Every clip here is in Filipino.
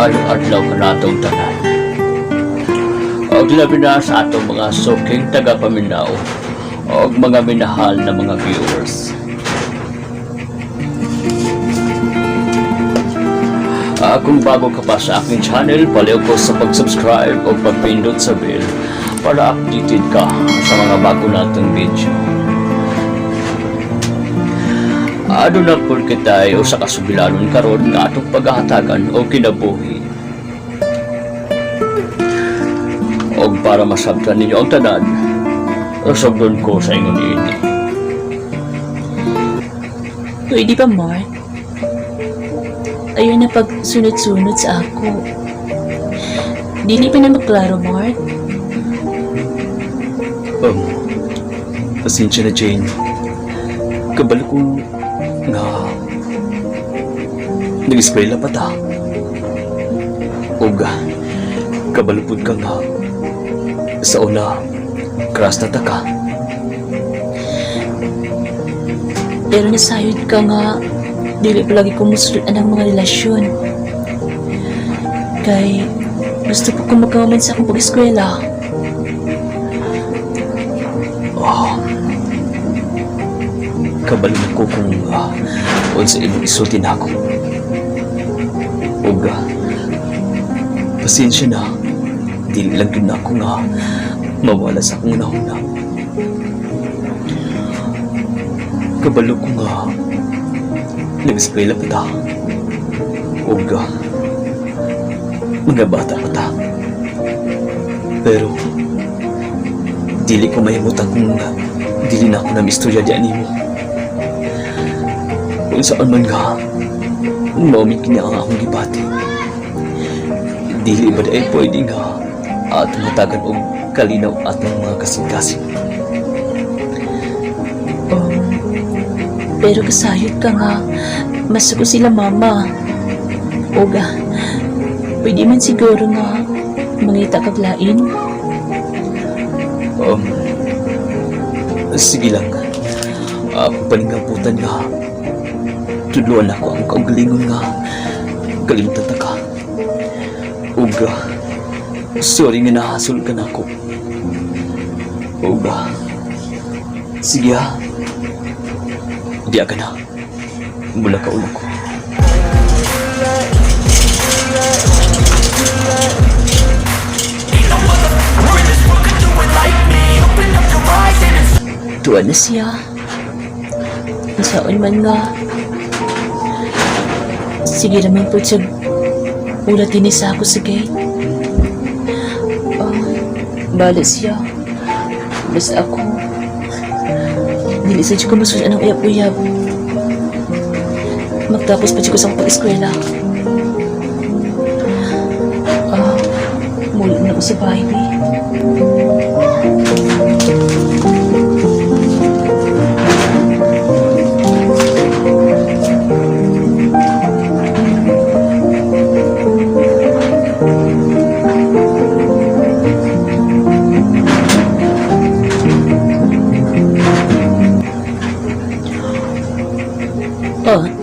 maayong adlaw kanatong tanan. Og labi na sa atong mga suking taga-paminaw og mga minahal na mga viewers. Kung bago ka pa sa aking channel, paliw ko sa pag-subscribe o pag-pindot sa bell para updated ka sa mga bago natong video. Ano na po kita o sa kasubilanon karon nga atong paghahatagan o kinabuhi. O para masabtan ninyo ang tanan, resogdon ko sa ingon ini. Pwede ba, Mark? Ayun na pagsunod-sunod sa ako. Dili pa na maklaro, Mark. Pasensya na, Jane. Kabalo ko nga nag-eskwela pa ta. O kabalo po ka nga sa una crush na ta ka. Pero nasayod ka nga, dili palagi ko musulan ang mga relasyon. Kay gusto po kong magkawaman sa akong pag-eskwela. Kabalo na ko kung unsa imong isulti na ako. O pasensya na. Dili lang yun ako nga mawala sa akong unahuna. Kabalo ko nga nag-eskwela pa ta. O mga bata pa ta. Pero dili ko mahimutan kung dili na ako na misturya diyan nimo. Kung saan man nga maumit kini ang akong gibati. Dili ba dahil pwede nga atong matagan og kalinaw atong mga kasing-kasing. Pero kasayod ka nga, mas ko sila mama. Oga, pwede man siguro nga mangita kaglain. Sige lang. Paningabutan nga. Tudluan ako ang kaugalingon nga. Kalimutan ta ka. Uga, sorry nga nahasol ka na ako. Uga, sige ha. Di ka na. Mula ka ulo ko. Tuwa na siya. Saan man nga. Sige naman po siya. Ulat din sa ako sa gate. Bala siya. Basta ako. Dili sa siya ko masusan ng uyab-uyab. Magtapos pa siya ko sa pag-eskwela. Muli na ako sa bahay,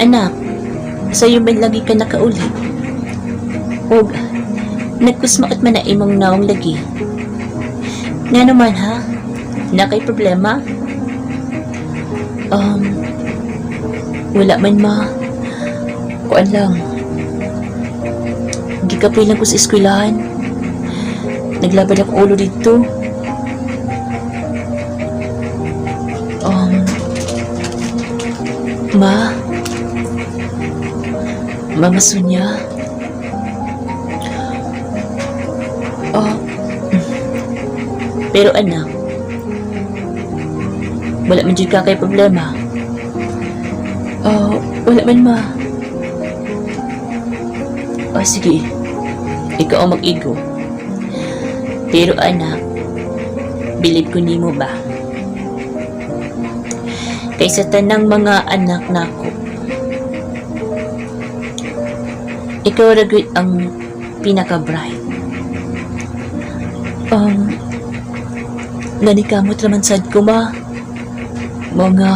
anak, sa'yo ba lagi ka nakauli? O, nagkusmaot man na imong naong lagi. Nga naman ha? Nakay problema? Wala man ma. Kuan lang. Gikapoy lang ko sa eskwelahan. Naglabad ako ulo dito. Mama Sonia. Pero anak, wala man dyan ka kay problema. Wala man ma. Sige, ikaw ang mag-igo. Pero anak, bilib ko nimo ba? Kaysa tanang mga anak nako, ikaw ragit ang pinaka-bright. Nanikamot naman sad ko ma. Mga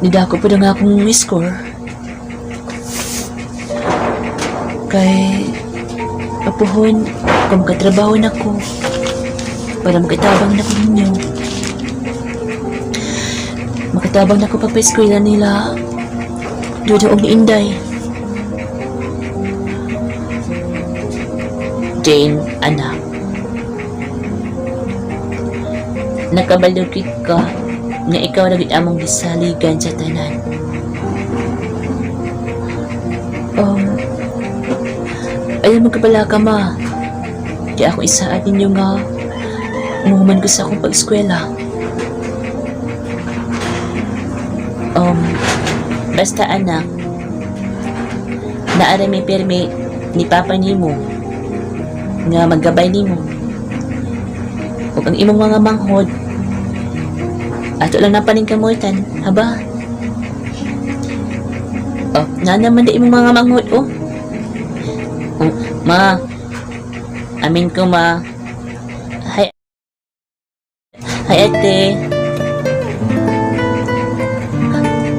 nidako pa na nga akong score. Kay apuhon kung katrabaho na ko para makatabang na ko ninyo. Makatabang na ko pa eskwela nila. Duda og ni Inday. Jane, anak. Nakabalukit ka nga ikaw lagi among gisaligan sa tanan. Ayaw magkabala ka, ma. Di ako isaad ninyo nga umuman ko sa akong pag-eskwela. Basta anak, naara may pirmi ni Papa nimo nga maggabay nimo. Ug ang imong mga manghod ato lang na paningkamutan, haba? Na naman da imong mga manghod, Ma, amin ko, ma. Hi, ate.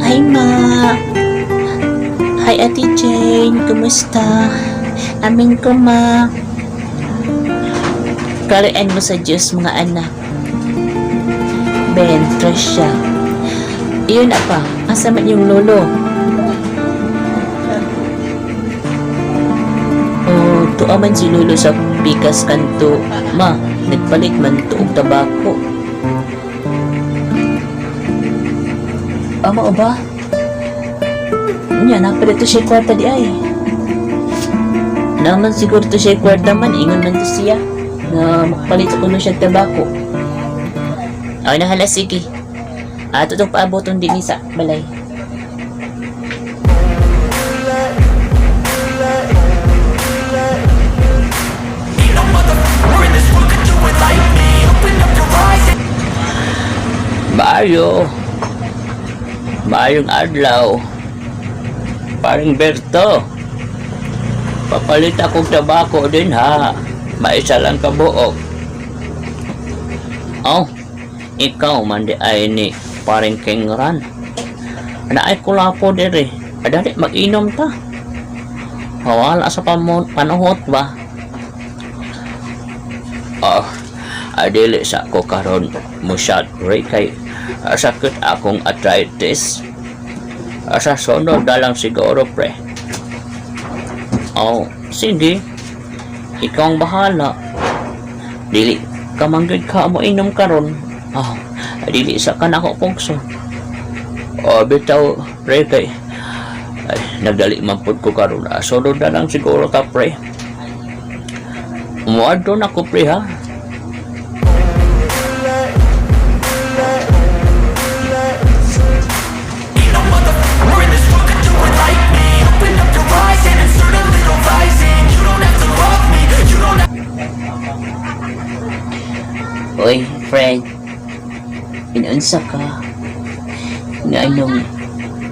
Hi, ma. Hi, ate Jane. Kumusta? Amin ko, ma. Karian mo sa Diyos, mga anak. Ben, Tresya. Iyon apa, asa man yung lolo? Tuwa man si lolo sa pikas kanto, ma, nagpalit man tuog tabako. Ama o ba? Nya, napalit to siya kwarta di ay. Naman siguro to siya kwarta man, ingon man to siya, na magpalit ko no siya tabako. Ay, nahala, sige. Ato itong paaboton din sa balay. Maayong adlaw. Paring Berto, papalit akong tabako din, ha. Maisa lang kabuok. Ikaw man di ay ni paring Kingran. Naay kulapo diri. Adali mag-inom ta. Wala sa panuhot ba? Adili sa ko karon musyad ray kay sakit akong arthritis. Sa sunod dalang siguro, pre. Sige. Ikaw ang bahala. Dili ka manggid ka mo inom karon. Dili sa kanako pungso. Bitaw, pre, kay nagdali man pud ko karon. Sunod dalang siguro ka, pre. Muadto na ko, pre, ha. Oy, friend, inunsa ka nga anong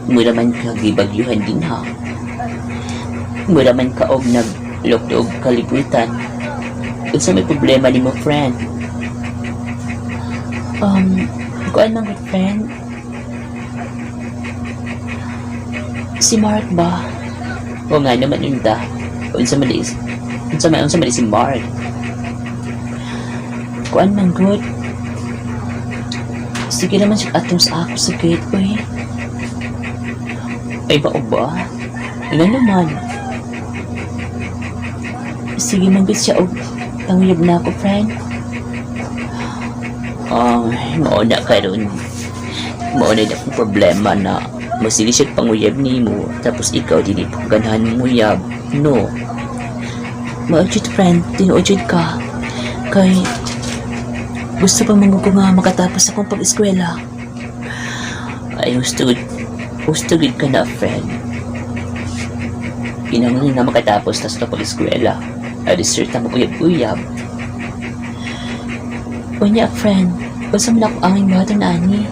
muraman ka gibagyuhan din, ha? Muraman ka og naglokto og kalibutan. Unsa may problema ni mo, friend? Kuan man, good friend? Si Mark ba? O nga naman yun da. Unsa man si Mark? Kuan man, good? Sige naman siya atong sa ako sa gate, oy. Ay ba o ba? Nga naman. Sige man, good siya og tanguyab na ako, friend. Mauna karon. Mauna na akong problema na masili siya panguyab ni mo, tapos ikaw din ipaganahan mo uyab. No. Maujud, friend. Tinuujud ka. Kay gusto pa mong ko nga makatapos akong pag-eskwela. Ay, gusto gud ka na, friend. Kinanglan na makatapos tas na pag-eskwela. Ay, desert na mag-uyab-uyab. Unya, friend. Basta mo na ako angin bata na, ani.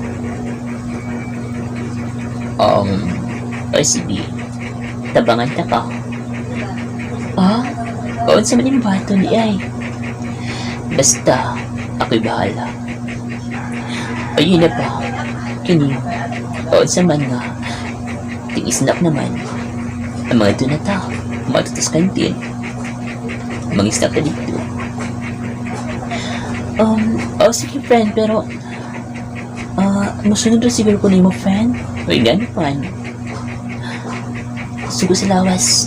Ay, sige. Tabangan na ka. Sa man yung bato ni ay. Basta, ako'y bahala. Ayun na pa. Kini. Sa man nga. Tiisnak naman. Ang mga ito na tao. matutos kantin. Mangistak ka dito. Sige friend, pero masunod rin siguro ko na mo friend. Uy, gano'n pan. Sugo sa lawas.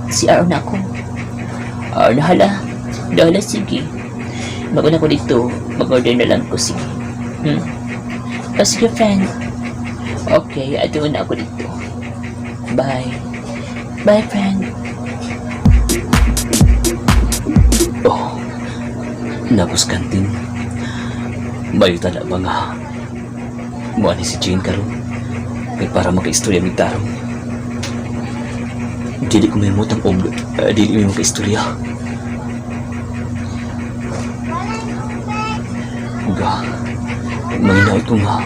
CR na ako. Nahala, sige. Mag-una ko dito, mag-order na lang ko, sige. Sige friend. Okay, ato na ako dito. Bye. Bye friend. Oh, napos kantin. Bayo tala ba nga? Mua ni si Jane karon. Kay para makaistorya mi tarong. Dili ko may mutang dili may makaistorya. Ga, manginaw ito nga.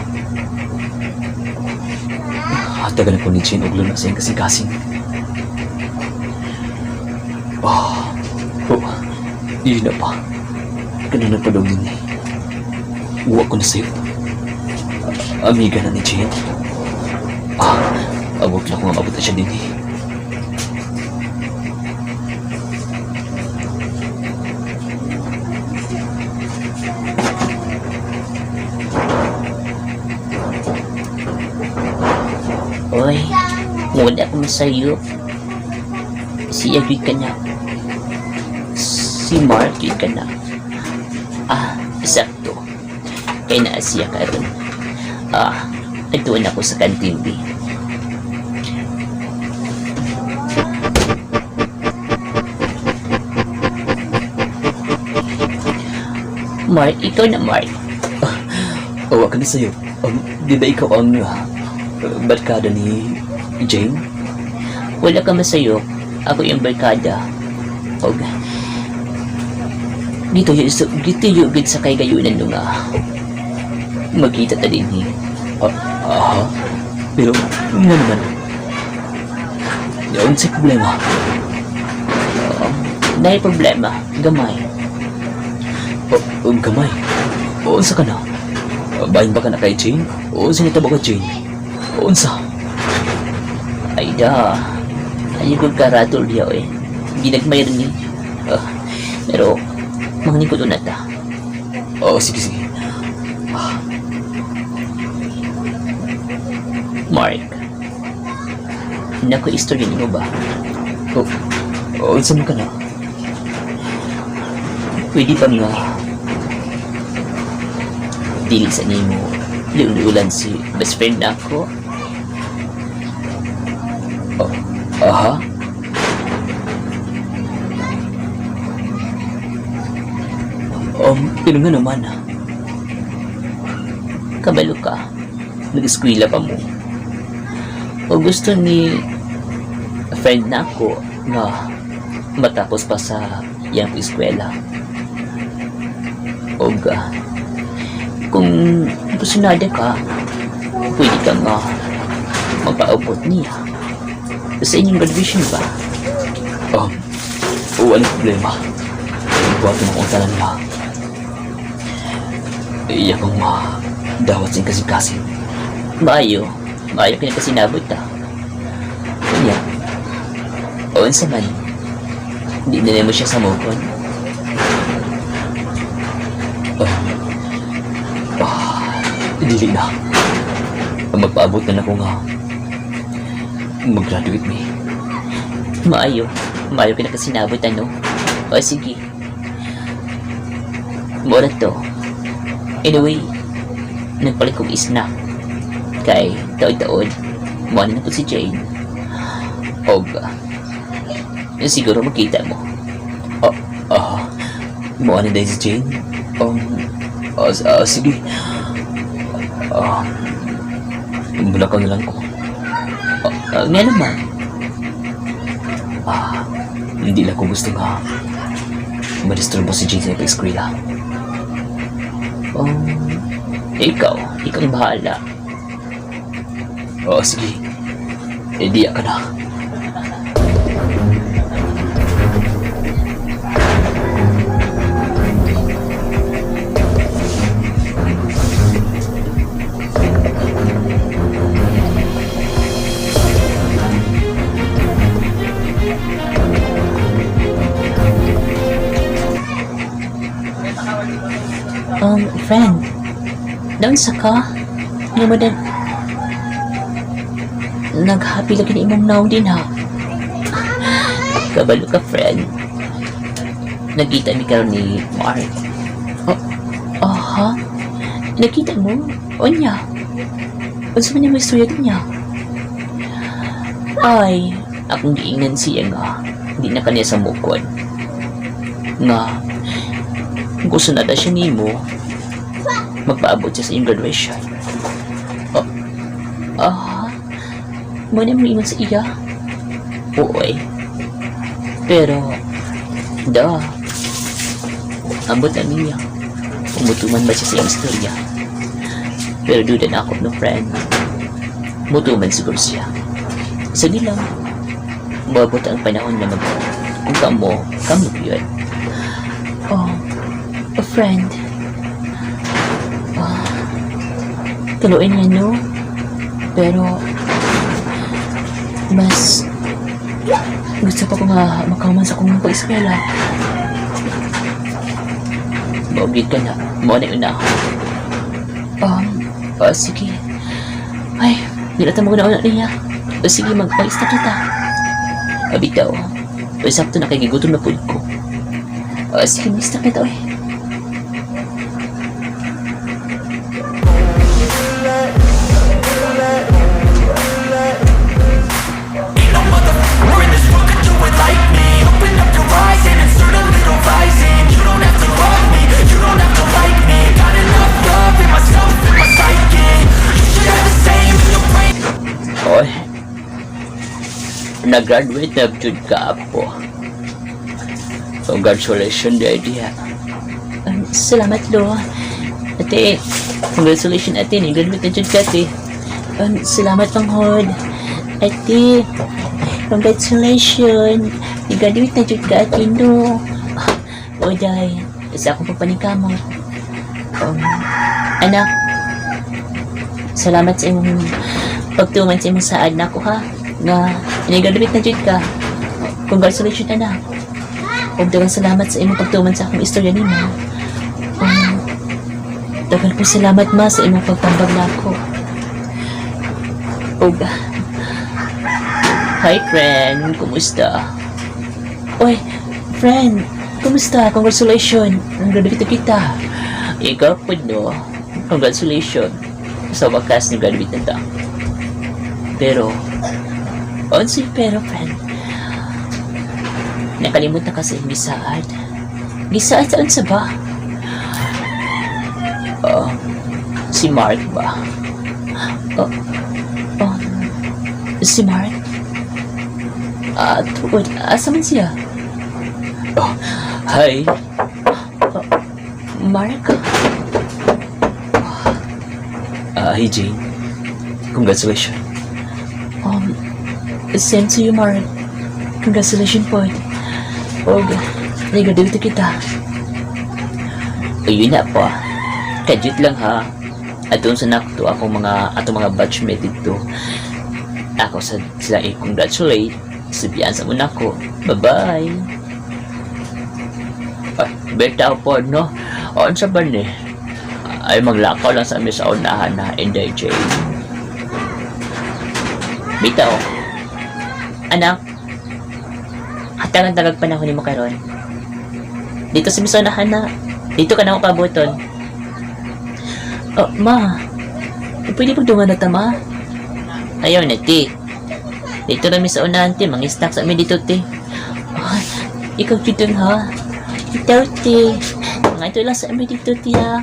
Hatagan ko ni Jane og luna sa iyang kasing-kasing. Yun na pa. Kanina pa daw din eh. Uwa ko na sa'yo. Amiga na ni Jane. Awag lang kung abot na siya din eh. Oy, wala ko sa'yo. Si Agri ka na. Si Marky ka na. Sakto. Kaya naasiya ka rin. Nagtuon ako sa kantin, B. Mark, ikaw na Mark. Awa ka na sa'yo. Di ba ikaw ang barkada ni Jane? Wala ka masayo. Ako yung barkada. Dito yung sa kay gayunan nung magkita ta din eh. Pero nga naman. Yun sa problema. Dahil problema, gamay. Gamay? Unsa ka na? Bahin ba ka na kay Jane? Unsa nita ba ka Jane? Unsa? Ay da. Ayun ka ratol diya eh. Ginagmay rin eh. Pero, mangnikot na ta. Sige. Mark. Naku, istorya mo ba? Unsa mo ka na? Pwede pa nga dili sa nimo liulan si best friend na ako. Pero nga naman Kabalo ka. Nag-eskwela pa mo. O gusto ni friend na ako na matapos pa sa iyang eskwela. O kung gusto nada ka, pwede ka nga magpaabot niya sa inyong graduation ba? Walang problema. Buhat mo kung tanan na. Iya kong dawat sing kasing-kasing. Maayo ka na kasi nabot Kanya, sa man, hindi na mo siya sa mukon. Dili na. Magpaabot na ako nga. Mag-graduate me. Maayo ka na kasi nabot sige. Mura to. Anyway, nagpalit kong snack. Kay taon-taon, muna na po si Jane. Siguro makita mo. Muna na si Jane? Sige. Bulakaw na lang ko. Nga naman. Hindi lang ko gusto nga ma-disturbo si Jane sa eskwela. Ikaw ang bahala. Sige. Diya ka na. friend. Doon sa ka? Nga mo din. Naghappy lagi na imong naong din ha. Kabalo ka, friend. Nagkita mi karon ni Mark. Ha? Nakita mo? O niya? Unsa man yung istorya niya? Ay, akong giingnan siya nga. Hindi na kaniya sa mukod. Nga, gusto na siya nimo, magpaabot siya sa iyong graduation. Muna mo ingon sa iya? Oo eh. Pero, ambot na niya. Umutuman ba siya sa iyong istorya? Pero duda na ako no friend. Mutuman siguro siya. Sige lang. Mabot ang panahon na kung kamo yun. A friend. Tuloy niya no? Pero, mas gusto pa ko makaman sa kong pag-eskwela. Maugit ka na. Muna yun na. Sige. Ay, nilata mo na niya. Sige, mag-paista kita. Bitaw. Sakto na kay gigutom na food ko. Sige, mag-paista kita eh. Nag-graduate na jud ka po. Congratulations, Daddy. Salamat, Lo. Ate, congratulations, ate. Nag-graduate na jud ka, ate. Salamat, Panghod. Ate, congratulations. Nag-graduate na jud ka, ate, no. Day, isa akong papanikamot. Anak, salamat sa imong pagtuman sa imong saad na ko, ha. Nga, nag-graduate na jud ka. Congratulations, anak. Huwag dagang salamat sa imong pagtuman sa akong istorya ni mo. Dagan ko salamat, ma, sa imong pagtambag na ako. Hi, friend. Kumusta? Oy, friend. Kumusta? Congratulations. Nag-graduate na kita. Ikaw po, no? Congratulations. Sa wakas, nag-graduate na ta. Pero, pero friend, nakalimutan kasi yung gisaad. Gisaad saan sa ba? Si Mark ba? Si Mark? Tuod, asa man siya? Hi. Mark? Hi, Jane. Congratulations. Same to you, Mark. Congratulations po. Nag-graduate kita. Ayun na po. Kajut lang ha. Atun sa nakto akong mga batchmate dito. Ako sa sila congratulate. Sabihan sa muna ko. Bye-bye. Beta po, no? Sa ba ni? Ay maglakaw lang sa amin sa unahan na Inday Jane. Bita o. Anak, tagang-tagang panahon ni mo karon. Dito sa misonahan na. Dito ka na ako kabuton. Ma. Pwede pagdungan na ta, ma? Ayaw na, ti. Dito kami sa unahan, ti. Mga snack sa amin dito, ti. Ikaw dito, ha? Ikaw, ti. Mga ito lang sa amin dito, ti, ha?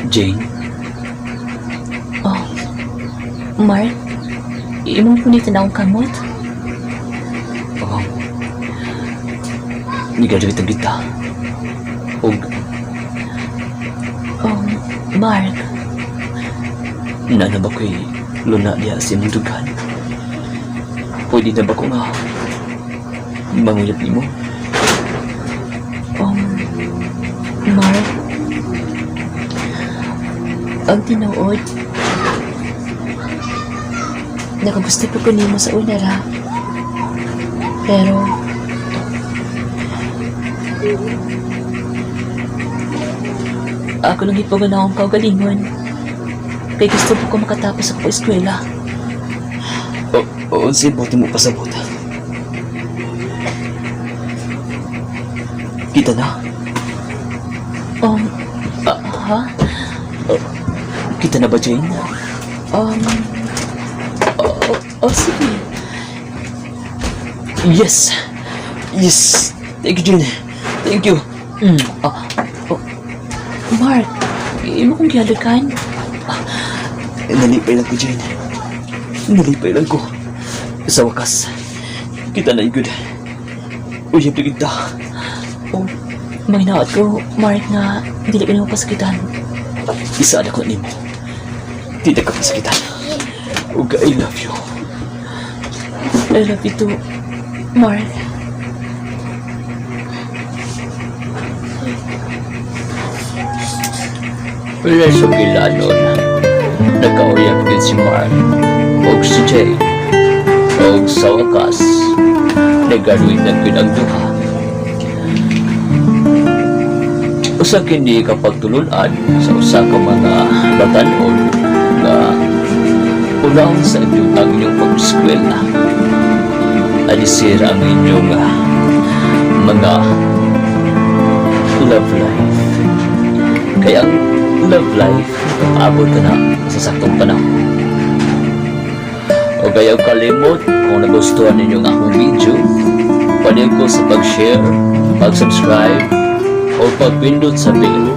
Jane? Mark? Imong punitan akong kamot? Nag-graduate na kita. Mark? Na ba ko'y luna niya sa imong dugan? Pwede na ba ko nga manguyap ni mo? Mark, ang tinuod, nakagusto pa ko nimo sa una ra. Pero, ako lang ipagan akong kaugalingon. Kaya gusto po ko makatapos ako eskwela. O, sibuti mo pasabot. Kita na? Ha? Kita na ba, Jane? Sige. Yes! Yes! Thank you, Jane. Thank you. Mark, imo kong gihalikan. Nalipay lang ko, Jane. Nalipay lang ko. Sa wakas, kita na yung good. Uyab na kita. May naot ko, Mark, na dili ko nimo pasakitan. Isa na ko nimo. Tidak ka pasakitan. Uga, I love you. I love you too, Mark. Wala sa gilanon. Nagkauyab din si Mark. O si Jane. O sa wakas, nagaluin na pinagduha. Usa kini kapag tulunan sa usa ka mga batanon nga ulang sa inyong pag-eskwela. Alisir ang inyong mga love life. Kaya ang love life, abot ka na sa saktong panahon. O kaya kalimot, kung nagustuhan ninyo ang akong video, pwede ko sa pag-share, pag-subscribe, o pagpindot sa bell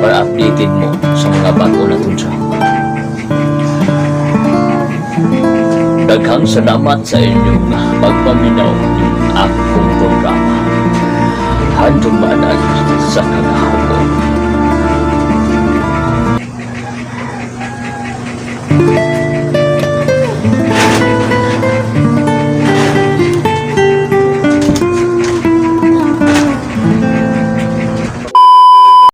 para updated mo sa mga bago na tunsa. Daghang salamat sa inyong pagpaminaw ng akong programa. Handong maanan sa kagahon.